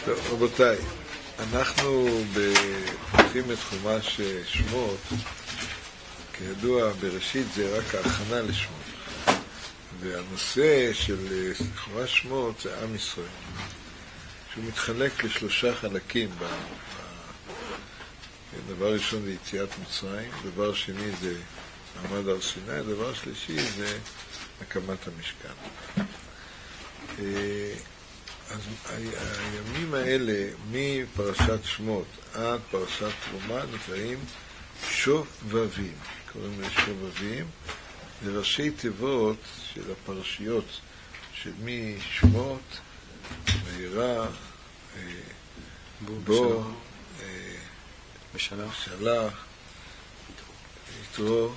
טוב, רבותיי, אנחנו פותחים את חומש שמות. כידוע, בראשית זה רק ההכנה לשמות. והנושא של חומש שמות זה עם ישראל. שהוא מתחלק לשלושה חלקים. דבר ראשון זה יציאת מצרים, דבר שני זה מעמד הר סיני, דבר שלישי זה הקמת המשכן. אז הימים האלה, מפרשת שמות עד פרשת תרומה, נקראים שובבים. קוראים לזה שובבים. זה ראשי תיבות של הפרשיות, של משמות, מהירה, בו, שלח, יתרו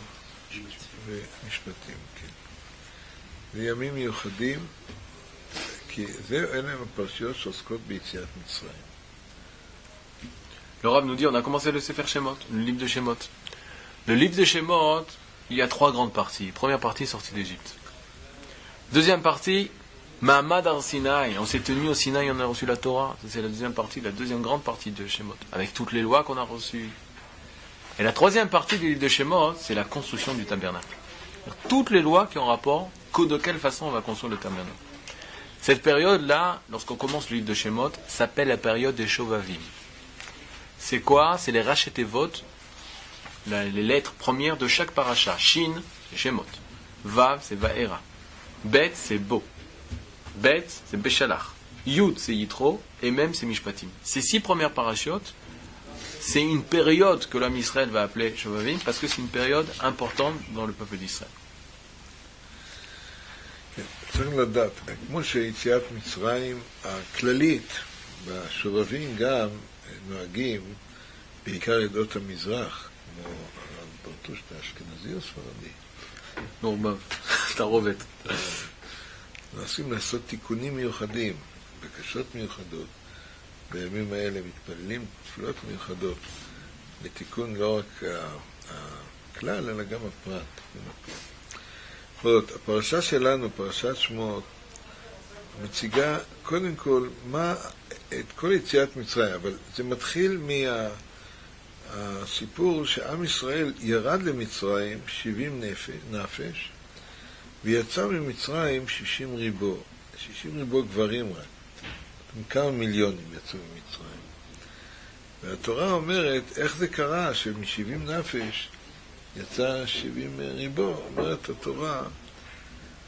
ומשפטים. כן. וימים מיוחדים, כי אלה הם הפרשיות שעוסקות ביציאת מצרים. Le Rav nous dit, on a commencé le Sefer Shemot, le livre de Shemot. Le livre de Shemot, il y a trois grandes parties. Première partie, sortie d'Égypte. Deuxième partie, Mahamad Har Sinai. On s'est tenu au Sinaï, on a reçu la Torah. C'est la deuxième partie, la deuxième grande partie de Shemot, avec toutes les lois qu'on a reçues. Et la troisième partie du livre de Shemot, c'est la construction du tabernacle. Toutes les lois qui ont rapport, de quelle façon on va construire le tabernacle. Cette période-là, lorsqu'on commence le livre de Shemot, s'appelle la période des Shovavim. C'est quoi? C'est les Rachetevot, les lettres premières de chaque paracha. Shin, c'est Shemot. Vav, c'est Vaera. Bet, c'est Bo. Bet, c'est Beshalach. Yud, c'est Yitro. Et même, c'est Mishpatim. Ces 6 premières parachiotes, c'est une période que l'homme Israël va appeler Shovavim, parce que c'est une période importante dans le peuple d'Israël. צריך לדעת, כמו שיציאת מצרים הכללית, בשובבים גם נוהגים בעיקר עדות המזרח, כמו ברטושט האשכנזי או ספרדי. מעורבב, תערובת. מנסים לעשות תיקונים מיוחדים, בקשות מיוחדות. בימים האלה מתפללים תפילות מיוחדות, לתיקון לא רק הכלל, אלא גם הפרט. הפרשה שלנו, פרשת שמות, מציגה קודם כל את כל יציאת מצרים, אבל זה מתחיל מהסיפור שעם ישראל ירד למצרים 70 נפש, ויצא ממצרים 60 ריבו, 60 ריבו גברים רק, כמה מיליונים יצאו ממצרים. והתורה אומרת, איך זה קרה שמ-70 נפש יצא 70 ריבו? אומרת התורה,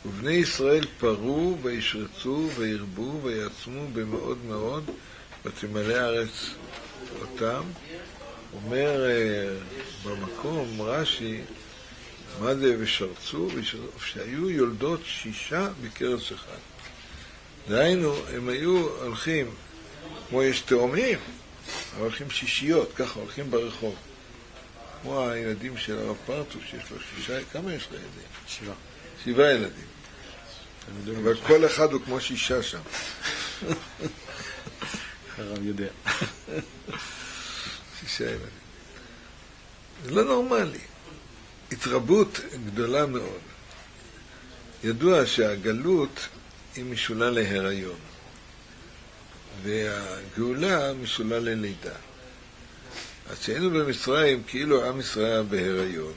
ובני ישראל פרו וישרצו וירבו ויעצמו במאוד מאוד ותמלא הארץ אותם. אומר במקום רש"י, מה זה ושרצו? שהיו יולדות 6 בקרס אחד. דהיינו, הם היו הולכים, כמו יש תאומים, הולכים שישיות, ככה הולכים ברחוב. כמו הילדים של הרב פרטוש, שיש לו 6, כמה יש לילדים? 7 ילדים. אבל כל אחד הוא כמו 6 שם. הרב יודע. 6 ילדים. זה לא נורמלי. התרבות גדולה מאוד. ידוע שהגלות היא משולה להיריון. והגאולה משולה ללידה. אז שהיינו במצרים, כאילו עם ישראל בהיריון,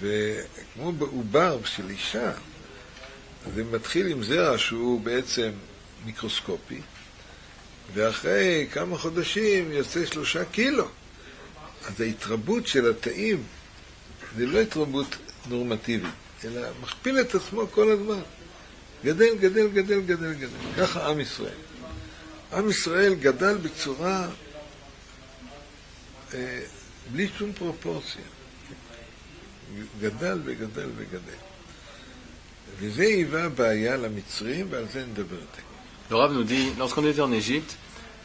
וכמו בעובר של אישה, אז זה מתחיל עם זרע שהוא בעצם מיקרוסקופי, ואחרי כמה חודשים יוצא 3 קילו. אז ההתרבות של התאים, זה לא התרבות נורמטיבית, אלא מכפיל את עצמו כל הזמן. גדל, גדל, גדל, גדל, גדל. ככה עם ישראל. עם ישראל גדל בצורה בלי שום פרופורציה. גדל וגדל וגדל. וזה היווה בעיה למצרים, ועל זה נדבר. Le Rav nous dit, lorsqu'on était en Égypte,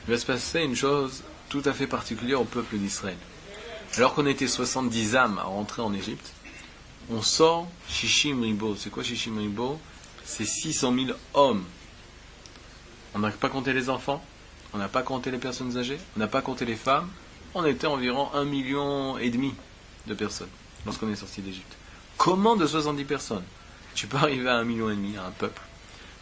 il va se passer une chose tout à fait particulière au peuple d'Israël. Alors qu'on était 70 âmes à rentrer en Égypte, on sort Shishim Ribo. C'est quoi Shishim Ribo? C'est 600 000 hommes. On n'a pas compté les enfants, on n'a pas compté les personnes âgées, on n'a pas compté les femmes. On était environ 1,5 million de personnes lorsqu'on est sorti d'Égypte. Comment de 70 personnes tu peux arriver à 1,5 million à un peuple?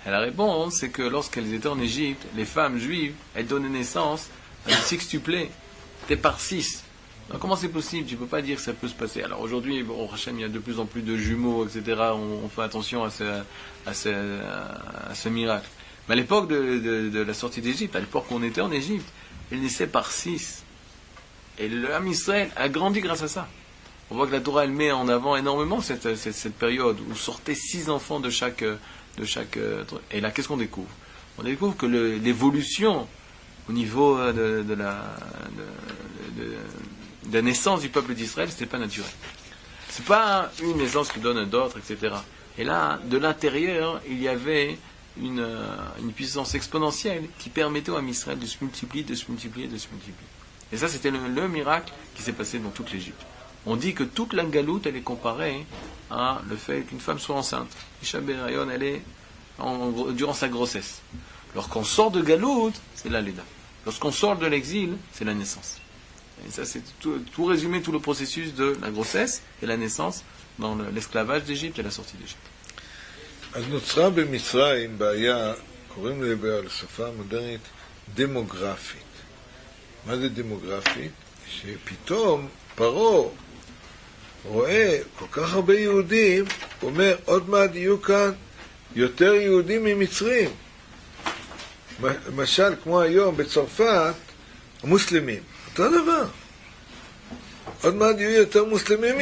Et la réponse, c'est que lorsqu'elles étaient en Égypte, les femmes juives, elles donnaient naissance à des sextuplés. T'es par 6. Donc comment c'est possible? Tu peux pas dire que ça peut se passer. Alors aujourd'hui, bon, Hachem, il y a de plus en plus de jumeaux, etc. On fait attention à ce miracle. Mais à l'époque de la sortie d'Égypte, à l'époque où on était en Égypte, elles naissaient par 6. Et le Ham Israël a grandi grâce à ça. On voit que la Torah, elle met en avant énormément cette période où sortaient 6 enfants de chaque et là, qu'est-ce qu'on découvre? On découvre que l'évolution au niveau de la naissance du peuple d'Israël, c'était pas naturel. C'est pas une naissance qui donne d'autres, etc. Et là, de l'intérieur, il y avait une puissance exponentielle qui permettait au Ham Israël de se multiplier, de se multiplier, de se multiplier. Et ça, c'était le miracle qui s'est passé dans toute l'Égypte. On dit que toute la galoute, elle est comparée à le fait qu'une femme soit enceinte. Isha Berayon, elle est durant sa grossesse. Lorsqu'on sort de galoute, c'est la Léda. Lorsqu'on sort de l'exil, c'est la naissance. Et ça, c'est tout résumé, tout le processus de la grossesse et la naissance dans l'esclavage d'Égypte et la sortie d'Égypte. אז נוצרה במצרים בעיה, קוראים לבעיה לשפה המודרנית, דמוגרפית. מה זה דמוגרפית? שפתאום פרעה רואה כל כך הרבה יהודים, הוא אומר, עוד מעט יהיו כאן יותר יהודים ממצרים. למשל, כמו היום בצרפת, המוסלמים, אותו דבר. עוד מעט יהיו יותר מוסלמים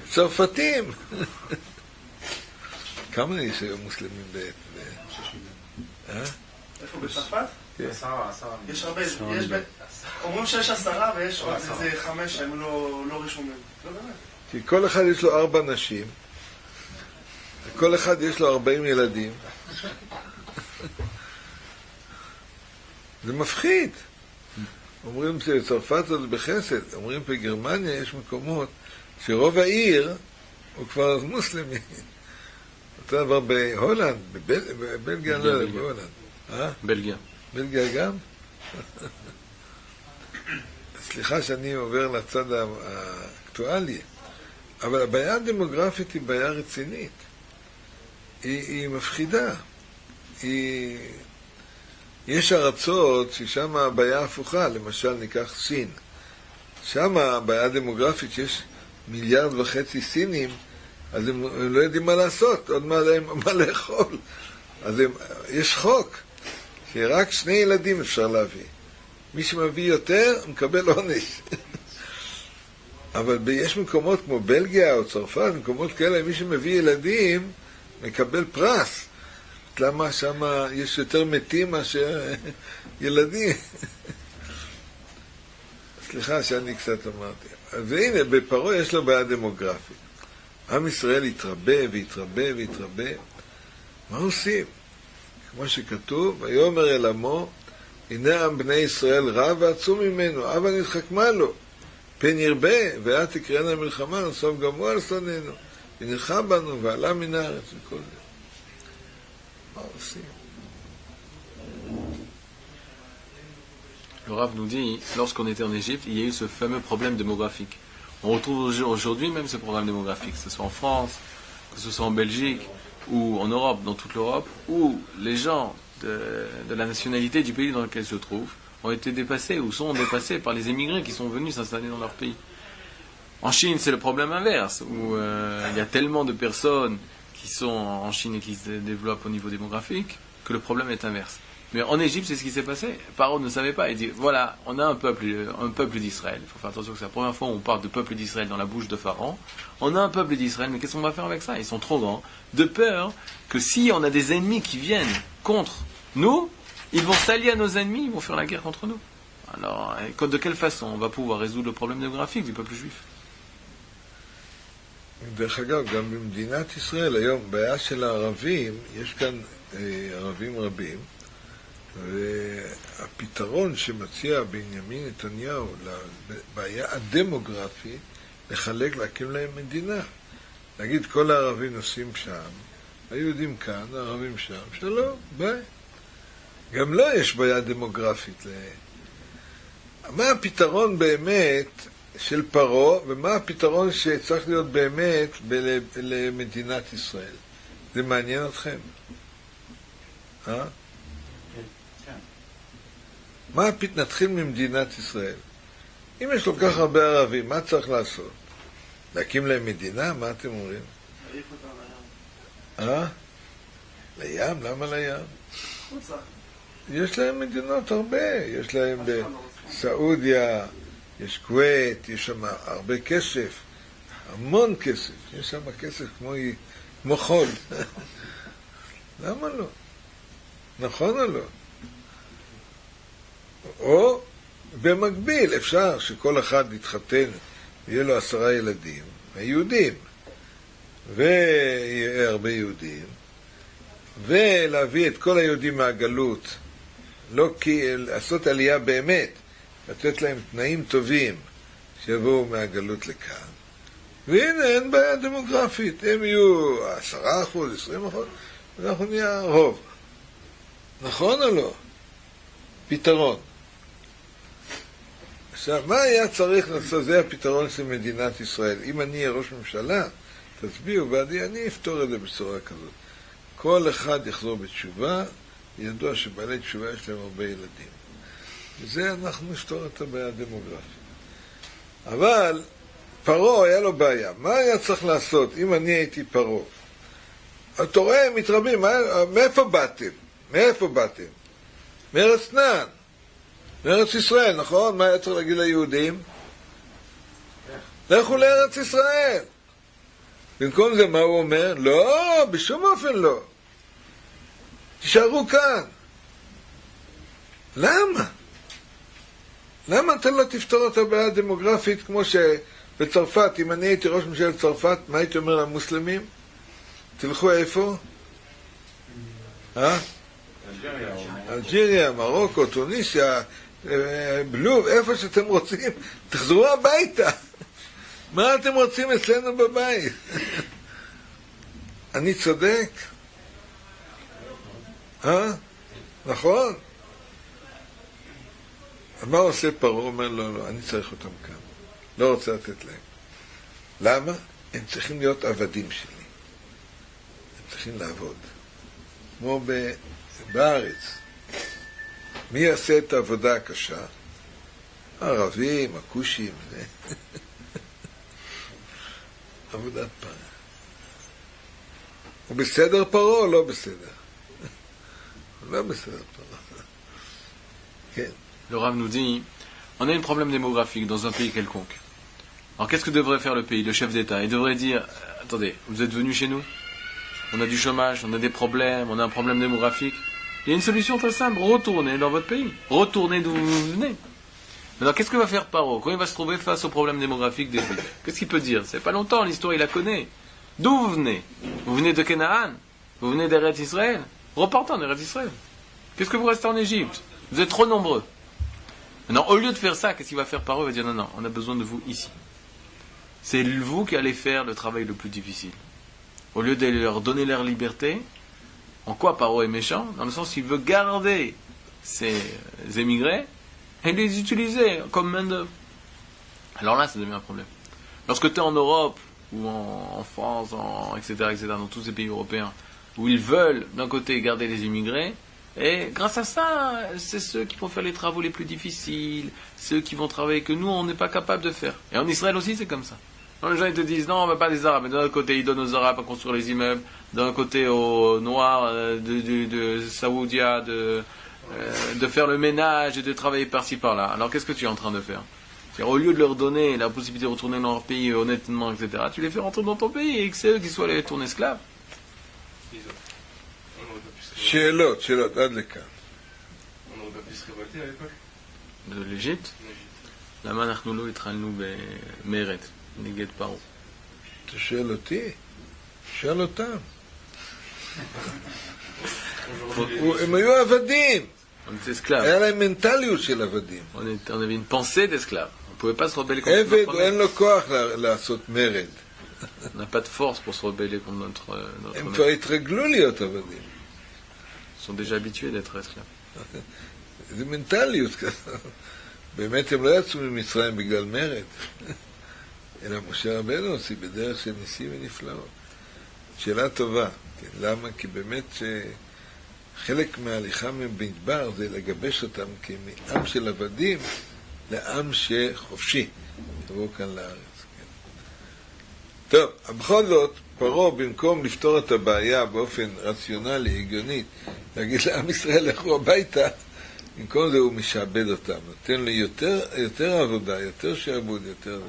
מצרפתים. כמה יש היום מוסלמים איפה בצרפת? יש הרבה, אומרים שיש 10 ויש עוד איזה 5 שהם לא רשומים. לא באמת. כי כל אחד יש לו 4 נשים, וכל אחד יש לו 40 ילדים. זה מפחיד. אומרים שצרפת זה בחסד, אומרים בגרמניה יש מקומות שרוב העיר הוא כבר מוסלמי. אותו דבר בהולנד, בבלגיה, לא יודע, בהולנד. בלגיה. בלגיה גם? סליחה שאני עובר לצד האקטואלי, אבל הבעיה הדמוגרפית היא בעיה רצינית. היא מפחידה. יש ארצות ששם הבעיה הפוכה, למשל ניקח סין. שם הבעיה הדמוגרפית שיש 1.5 מיליארד סינים, אז הם לא יודעים מה לעשות, עוד מה לאכול. אז יש חוק, שרק 2 ילדים אפשר להביא. מי שמביא יותר, מקבל עונש. אבל יש מקומות כמו בלגיה או צרפת, מקומות כאלה, מי שמביא ילדים, מקבל פרס. למה שם יש יותר מתים מאשר ילדים? סליחה שאני קצת אמרתי. והנה, בפרעה יש לו בעיה דמוגרפית. עם ישראל יתרבה ויתרבה ויתרבה. מה עושים? כמו שכתוב, ויאמר אל עמו, הנה עם בני ישראל רב ועצום ממנו, הבה נתחכמה לו. פן ירבה, ואת תקראנה מלחמה, נסוף גם הוא על שונאינו. ונלחם בנו, ועלה מן הארץ, וכל זה. מה עושים? Le Rav nous dit, lorsqu'on était en Égypte, il y a eu ce fameux problème démographique. On retrouve aujourd'hui même ce problème démographique, que ce soit en France, que ce soit en Belgique, ou en Europe, dans toute l'Europe, où les gens de la nationalité du pays dans lequel ils se trouvent ont été dépassés ou sont dépassés par les émigrés qui sont venus s'installer dans leur pays. En Chine, c'est le problème inverse, où il y a tellement de personnes qui sont en Chine et qui se développent au niveau démographique, que le problème est inverse. Mais en Égypte, c'est ce qui s'est passé. Pharaon ne savait pas. Il dit, voilà, on a un peuple d'Israël. Il faut faire attention que c'est la première fois où on parle de peuple d'Israël dans la bouche de Pharaon. On a un peuple d'Israël, mais qu'est-ce qu'on va faire avec ça? Ils sont trop grands. De peur que si on a des ennemis qui viennent contre nous, ils vont s'allier à nos ennemis, ils vont faire la guerre contre nous. Alors, de quelle façon on va pouvoir résoudre le problème démographique du peuple juif? דרך אגב, גם במדינת ישראל, היום, בעיה של הערבים, יש כאן ערבים רבים, והפתרון שמציע בנימין נתניהו לבעיה הדמוגרפית, לחלק, להקים להם מדינה. להגיד, כל הערבים נוסעים שם, היהודים כאן, הערבים שם, שלום, ביי. גם לא יש בעיה דמוגרפית. מה הפתרון באמת של פרעה, ומה הפתרון שצריך להיות באמת למדינת ישראל? זה מעניין אתכם? נתחיל ממדינת ישראל. אם יש כל כך הרבה ערבים, מה צריך לעשות? להקים להם מדינה? מה אתם אומרים? להעיף אותם לים. לים? למה לים? יש להם מדינות הרבה. יש להם בסעודיה, יש כווית, יש שם הרבה כסף. המון כסף. יש שם כסף כמו חול. למה לא? נכון או לא? או במקביל אפשר שכל אחד יתחתן ויהיה לו 10 ילדים, היהודים, ויהיה הרבה יהודים, ולהביא את כל היהודים מהגלות, לא כי לעשות עלייה באמת, לתת להם תנאים טובים שיבואו מהגלות לכאן. והנה, אין בעיה דמוגרפית, הם יהיו 10%, 20%, ואנחנו נהיה רוב. נכון או לא? פתרון. עכשיו, מה היה צריך לעשות? זה הפתרון של מדינת ישראל. אם אני אהיה ראש ממשלה, תצביעו בעדי, אני אפתור את זה בצורה כזאת. כל אחד יחזור בתשובה, ידוע שבעלי תשובה יש להם הרבה ילדים. וזה אנחנו נפתור את הבעיה הדמוגרפית. אבל פרעה היה לו בעיה. מה היה צריך לעשות אם אני הייתי פרעה? אתה רואה, הם מתרבים, מאיפה באתם? מאיפה באתם? מארץ כנען. מארץ ישראל, נכון? מה היה צריך להגיד ליהודים? לכו לארץ ישראל. במקום זה מה הוא אומר? לא, בשום אופן לא. תישארו כאן. למה? למה אתה לא תפתור את הבעיה הדמוגרפית כמו שבצרפת, אם אני הייתי ראש ממשלת צרפת, מה הייתי אומר למוסלמים? תלכו איפה? אלג'יריה, מרוקו, טוניסיה, בלוב, איפה שאתם רוצים, תחזרו הביתה. מה אתם רוצים אצלנו בבית? אני צודק? נכון? מה עושה פרעה? הוא אומר, לא, אני צריך אותם כאן. לא רוצה לתת להם. למה? הם צריכים להיות עבדים שלי. הם צריכים לעבוד. כמו בארץ. מי יעשה את העבודה הקשה? הערבים, הכושים, זה. עבודת פרעה. הוא בסדר פרעה או לא בסדר? לא בסדר פרעה. כן. Le Rav nous dit, on a un problème démographique dans un pays quelconque. Alors qu'est-ce que devrait faire le pays, le chef d'État? Il devrait dire, attendez, vous êtes venus chez nous? On a du chômage, on a des problèmes, on a un problème démographique. Il y a une solution très simple, retournez dans votre pays. Retournez d'où vous venez. Maintenant, qu'est-ce que va faire Paro quand il va se trouver face au problème démographique des Juifs? Qu'est-ce qu'il peut dire? C'est pas longtemps, l'histoire, il la connaît. D'où vous venez? Vous venez de Canaan? Vous venez d'Eretz Israël? Repartez en Eretz Israël. Qu'est-ce que vous restez en Égypte? Vous êtes trop nombreux. Maintenant, au lieu de faire ça, qu'est-ce qu'il va faire Paro? Il va dire non, on a besoin de vous ici. C'est vous qui allez faire le travail le plus difficile. Au lieu de leur donner leur liberté, en quoi Paro est méchant? Dans le sens qu'il veut garder ces émigrés et les utiliser comme main-d'œuvre. Alors là, ça devient un problème. Lorsque tu es en Europe, ou en France, etc., dans tous ces pays européens, où ils veulent, d'un côté, garder les immigrés, et grâce à ça, c'est ceux qui vont faire les travaux les plus difficiles, ceux qui vont travailler que nous, on n'est pas capable de faire. Et en Israël aussi, c'est comme ça. Donc, les gens ils te disent, non, on ne veut pas des Arabes. Mais d'un côté, ils donnent aux Arabes à construire les immeubles, d'un côté aux Noirs de Saoudia de faire le ménage et de travailler par-ci, par-là. Alors, qu'est-ce que tu es en train de faire? C'est-à-dire, au lieu de leur donner la possibilité de retourner dans leur pays honnêtement, etc., tu les fais rentrer dans ton pays et que c'est eux qui soient ton esclave. שאלות, עד לכאן. De l'Égypte? למה אנחנו לא התחלנו במרד נגד פרעה? אתה שואל אותי? שואל אותם. הם היו עבדים. היה להם מנטליות של עבדים. On avait une pensée d'esclave. On ne pouvait pas se rebeller contre notre notre עבד, אין לו כוח לעשות מרד. On n'a pas de force pour se rebeller contre notre הם כבר התרגלו להיות עבדים. Ils sont déjà habitués d'être esclaves. זה מנטליות כזאת. באמת הם לא יצאו ממצרים בגלל מרד. אלא משה רבנו עושה בדרך של ניסים ונפלאות. שאלה טובה. למה? כי באמת חלק מההליכה במדבר זה לגבש אותם כמעם של עבדים לעם שחופשי, תבואו כאן לארץ. טוב, בכל זאת, פרעה במקום לפתור את הבעיה באופן רציונלי, הגיוני, להגיד לעם ישראל לכו הביתה, במקום זה הוא משעבד אותם, נותן לי יותר עבודה, יותר שעבוד, יותר...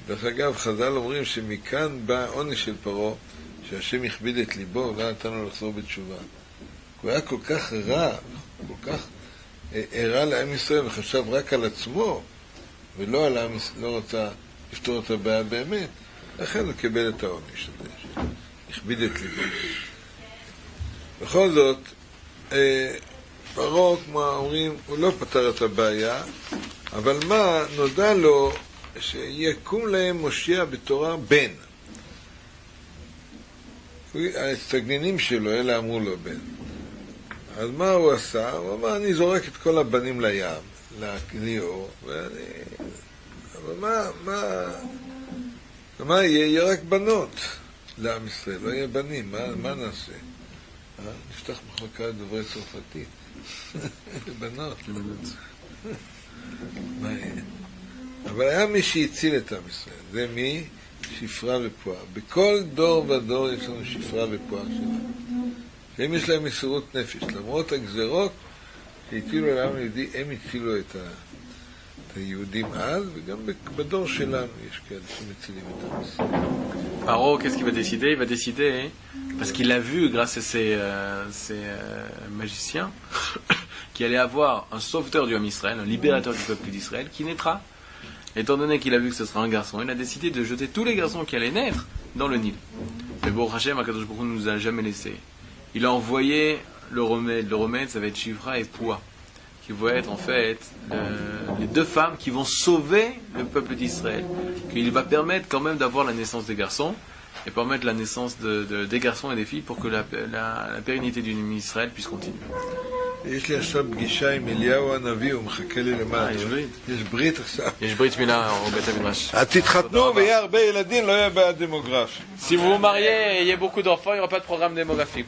דרך אגב, חז"ל אומרים שמכאן בא העונש של פרעה, שהשם הכביד את ליבו, לא נתן לו לחזור בתשובה. הוא היה כל כך רע, כל כך הרע לעם ישראל, וחשב רק על עצמו, ולא על העם ישראל, לא רצה לפתור את הבעיה באמת. לכן הוא קיבל את העונש הזה, הכביד את ליבו. בכל זאת, פרעה, כמו אומרים, הוא לא פתר את הבעיה, אבל מה, נודע לו שיקום להם מושיע בתורה בן. ההסתגנינים שלו, אלה אמרו לו בן. אז מה הוא עשה? הוא אמר, אני זורק את כל הבנים לים, לכניעור, אבל מה יהיה? יהיה רק בנות לעם ישראל, לא יהיה בנים, מה נעשה? נפתח מחלקה דוברי צרפתית. בנות. מה יהיה? אבל היה מי שהציל את עם ישראל. זה מי? שפרה ופועה. בכל דור ודור יש לנו שפרה ופועה שלנו. שהם יש להם מסירות נפש. למרות הגזרות שהטילו על העם היהודי, הם הצילו את היהודים אז, וגם בדור שלנו יש כאלה שמצילים את עם ישראל. Paro, qu'est-ce qu'il va décider? Il va décider, parce qu'il a vu, grâce à ces magiciens, qu'il allait avoir un sauveteur du Ham Israël, un libérateur du peuple d'Israël, qui naîtra. Étant donné qu'il a vu que ce sera un garçon, il a décidé de jeter tous les garçons qui allaient naître dans le Nil. Mais bon, Hachem, Akadosh Baruch Hu ne nous a jamais laissé. Il a envoyé le remède. Le remède, ça va être Shifra et Poua, qui vont être en fait les deux femmes qui vont sauver le peuple d'Israël. Qu'il va permettre quand même d'avoir la naissance des garçons, et permettre la naissance des garçons et des filles pour que la pérennité du Israël puisse continuer. יש לי עכשיו פגישה עם אליהו הנביא, הוא מחכה לי למעלה. יש ברית. יש ברית עכשיו. יש ברית מילה או בית המדרש. אז תתחתנו ויהיה הרבה ילדים, לא יהיה בעיה דמוגרפית. Si vous vous mariez et il y a beaucoup d'enfants, il n'y aura pas de problème démographique.